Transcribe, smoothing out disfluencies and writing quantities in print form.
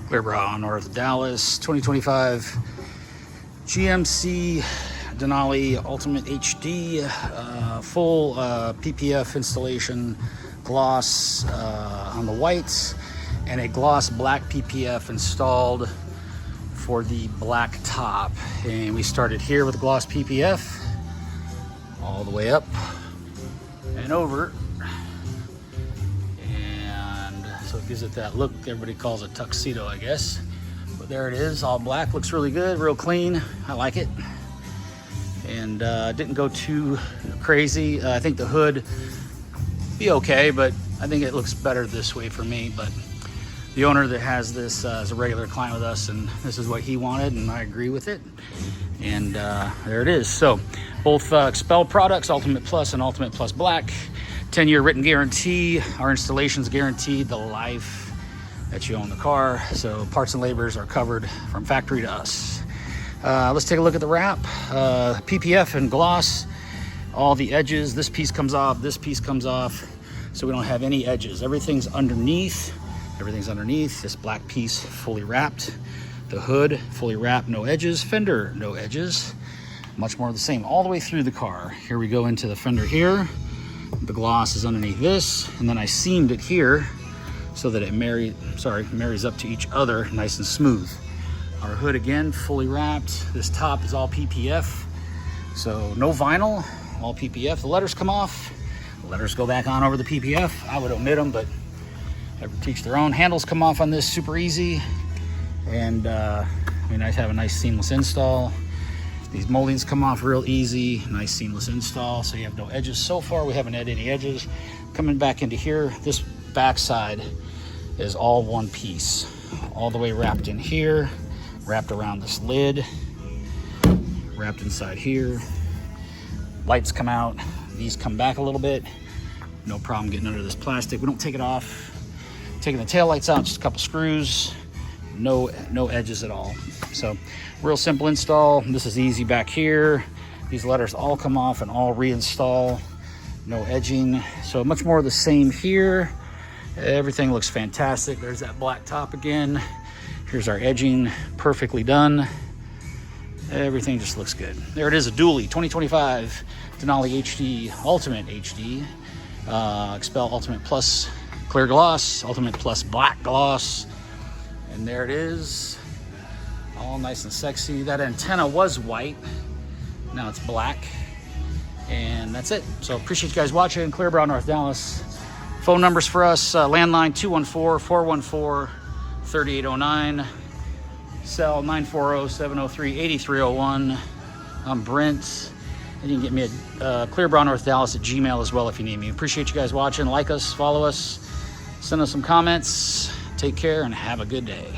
Clearbrow, North Dallas, 2025 GMC Denali Ultimate HD, full PPF installation, gloss on the whites, and a gloss black PPF installed for the black top. And we started here with gloss PPF all the way up and over. So it gives it that look. Everybody calls it tuxedo, I guess. But there it is, all black. Looks really good, real clean. I like it. And didn't go too crazy. I think the hood be okay, but I think it looks better this way for me. But the owner that has this is a regular client with us, and this is what he wanted, and I agree with it. And there it is. So both Xpel products, Ultimate Plus and Ultimate Plus Black. 10-year written guarantee. Our installation's guaranteed the life that you own the car. So parts and labors are covered from factory to us. Let's take a look at the wrap. PPF and gloss. All the edges. This piece comes off. This piece comes off. So we don't have any edges. Everything's underneath. Everything's underneath. This black piece fully wrapped. The hood fully wrapped. No edges. Fender, no edges. Much more of the same all the way through the car. Here we go into the fender here. The gloss is underneath this, and then I seamed it here so that it marries up to each other nice and smooth. Our hood again, fully wrapped. This top is all PPF, so no vinyl, all PPF. The letters come off, the letters go back on over the PPF. I would omit them, but everyone teach their own. Handles come off on this super easy, and I have a nice seamless install. These moldings come off real easy, nice seamless install, so you have no edges. So far, we haven't had any edges. Coming back into here, this back side is all one piece, all the way wrapped in here, wrapped around this lid, wrapped inside here. Lights come out, these come back a little bit. No problem getting under this plastic. We don't take it off. Taking the taillights out, just a couple screws. No edges at all. So real simple install. This is easy back here. These letters all come off and all reinstall. No edging. So much more of the same here. Everything looks fantastic. There's that black top again. Here's our edging, perfectly done. Everything just looks good. There it is, a dually 2025 Denali HD Ultimate HD, Xpel Ultimate Plus Clear Gloss, Ultimate Plus Black Gloss. And there it is, all nice and sexy. That antenna was white, now it's black. And that's it. So appreciate you guys watching. Clearbrow, North Dallas. Phone numbers for us, landline 214-414-3809. Cell 940-703-8301. I'm Brent. And you can get me at Clearbrow, North Dallas at Gmail as well if you need me. Appreciate you guys watching. Like us, follow us, send us some comments. Take care and have a good day.